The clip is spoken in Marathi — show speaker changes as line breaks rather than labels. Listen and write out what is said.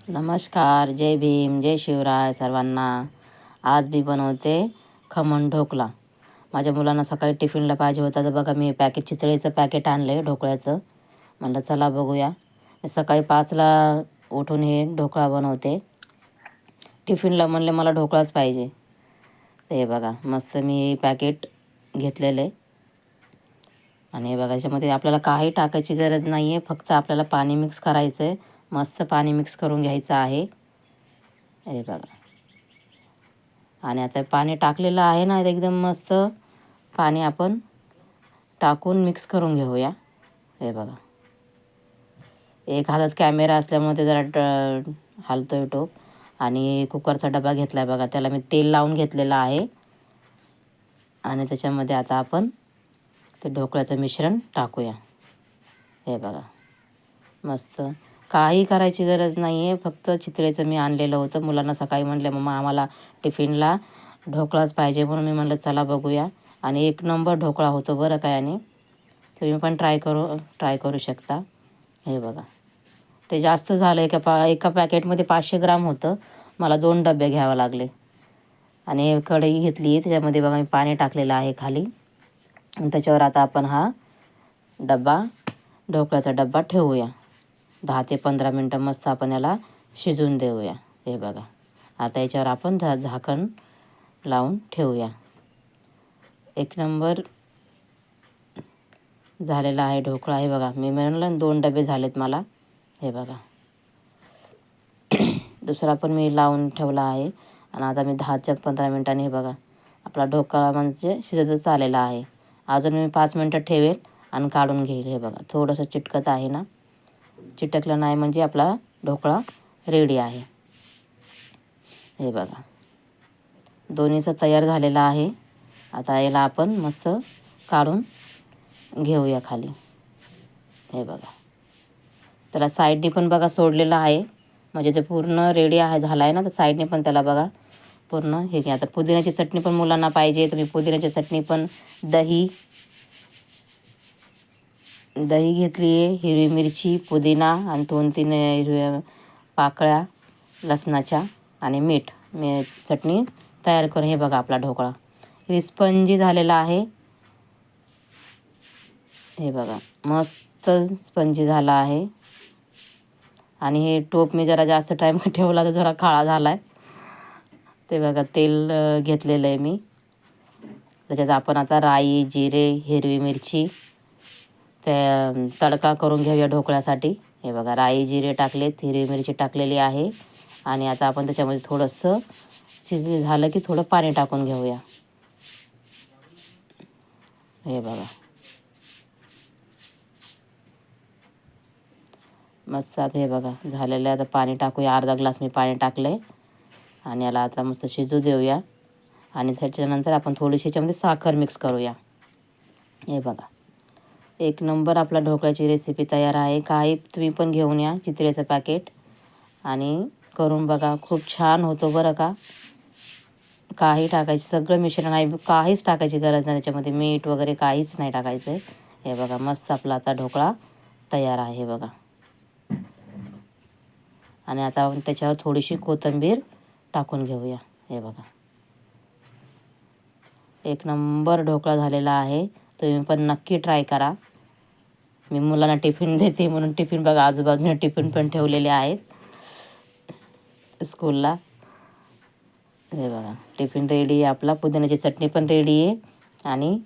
नमस्कार, जय भीम, जय शिवराय सर्वांना. आज मी बनवते खमण ढोकळा. माझ्या मुलांना सकाळी टिफिनला पाहिजे होता, तर बघा मी चितळेचं पॅकेट आणलं आहे ढोकळ्याचं. म्हणलं चला बघूया. मी सकाळी 5ला उठून हे ढोकळा बनवते. टिफिनला म्हणले मला ढोकळाच पाहिजे. तर हे बघा मस्त मी हे पॅकेट घेतलेलं आहे. आणि हे बघा याच्यामध्ये आपल्याला काही टाकायची गरज नाही आहे, फक्त आपल्याला पाणी मिक्स करायचं आहे. मस्त पाणी मिक्स करून घ्यायचं आहे. हे बघा. आणि आता पाणी टाकलेलं आहे ना, एकदम मस्त पाणी आपण टाकून मिक्स करून घेऊया. हे बघा. एक हातात कॅमेरा असल्यामुळे ते जरा हलतोय टोप. आणि कुकरचा डबा घेतला आहे बघा, त्याला मी तेल लावून घेतलेलं आहे. आणि त्याच्यामध्ये आता आपण ते ढोकळ्याचं मिश्रण टाकूया. हे बघा मस्त. काही करायची गरज नाही आहे, फक्त चितळेचं मी आणलेलं होतं. मुलांना सकाळी म्हटलं मम्मा आम्हाला टिफिनला ढोकळाच पाहिजे, म्हणून मी म्हटलं चला बघूया. आणि एक नंबर ढोकळा होतो बरं काय. आणि तुम्ही पण ट्राय करू शकता. हे बघा ते जास्त झालं. एका पॅकेटमध्ये 500 ग्राम होतं. मला 2 डबे घ्यावे लागले. आणि एक कढई घेतली, त्याच्यामध्ये बघा मी पाणी टाकलेलं आहे खाली. आणि त्याच्यावर आता आपण हा ढोकळ्याचा डबा ठेवूया. 10 ते 15 मिनटं मस्त आपण याला शिजून देऊया. हे बघा आता याच्यावर आपण झाकण लावून ठेवूया. एक नंबर झालेला आहे ढोकळा. हे बघा मी म्हणलं 2 डबे झालेत मला. हे बघा दुसरा पण मी लावून ठेवला आहे. आणि आता मी 10 ते 15 मिनटांनी हे बघा आपला ढोकळा म्हणजे शिजतच आलेला आहे. अजून मी 5 मिनटं ठेवेल आणि काढून घेईल. हे बघा थोडंसं चिटकत आहे ना, चिटकलं नाही म्हणजे आपला ढोकळा रेडी आहे. हे बघा दोन्हीचं तयार झालेलं आहे. आता याला आपण मस्त काढून घेऊया खाली. हे बघा त्याला साईडने पण बघा सोडलेलं आहे, म्हणजे ते पूर्ण रेडी झालं आहे ना, तर साईडने पण त्याला बघा पूर्ण हे घ्या. आता पुदिन्याची चटणी पण मुलांना पाहिजे, तर मी पुदिन्याची चटणी पण दही घेतली आहे, हिरवी मिरची, पुदिना आणि 2-3 हिरव्या पाकळ्या लसणाच्या आणि मीठ. मी चटणी तयार करून हे बघा आपला ढोकळा हे स्पंजी झालेला आहे. हे बघा मस्त स्पंजी झाला आहे. आणि हे टोप मी जरा जास्त टाईम ठेवला तर जरा काळा झाला आहे. ते बघा तेल घेतलेलं आहे मी. त्याच्यात आपण आता राई, जिरे, हिरवी मिरची ते तडका करून घेऊया ढोकळ्यासाठी. हे बघा राई, जिरे टाकलेत, हिरवी मिरची टाकलेली आहे. आणि आता आपण त्याच्यामध्ये थोडंसं झालं की थोडं पाणी टाकून घेऊया. हे बघा मस्त. आता हे बघा झालेलं आहे. आता पाणी टाकूया. अर्धा ग्लास मी पाणी टाकलं आहे. आणि याला आता मस्त शिजू देऊया. आणि त्याच्यानंतर आपण थोडीशी याच्यामध्ये साखर मिक्स करूया. हे बघा एक नंबर आपला ढोकळ्याची रेसिपी तयार आहे. काही तुम्ही पण घेऊन या चितळेचं पॅकेट आणि करून बघा. खूप छान होतो बरं का. काही टाकायची सगळं मिश्रण आहे, काहीच टाकायची गरज नाही त्याच्यामध्ये. मीठ वगैरे काहीच नाही टाकायचं आहे. हे बघा मस्त आपला आता ढोकळा तयार आहे. हे बघा. आणि आता आपण त्याच्यावर थोडीशी कोथिंबीर टाकून घेऊया. हे बघा एक नंबर ढोकळा झालेला आहे. तुम्ही पण नक्की ट्राय करा. मी मुलांना टिफिन देते म्हणून टिफिन बघा आजूबाजूने टिफिन पण ठेवलेले आहेत स्कूलला. हे बघा टिफिन रेडी आहे आपला. पुदिन्याची चटणी पण रेडी आहे. आणि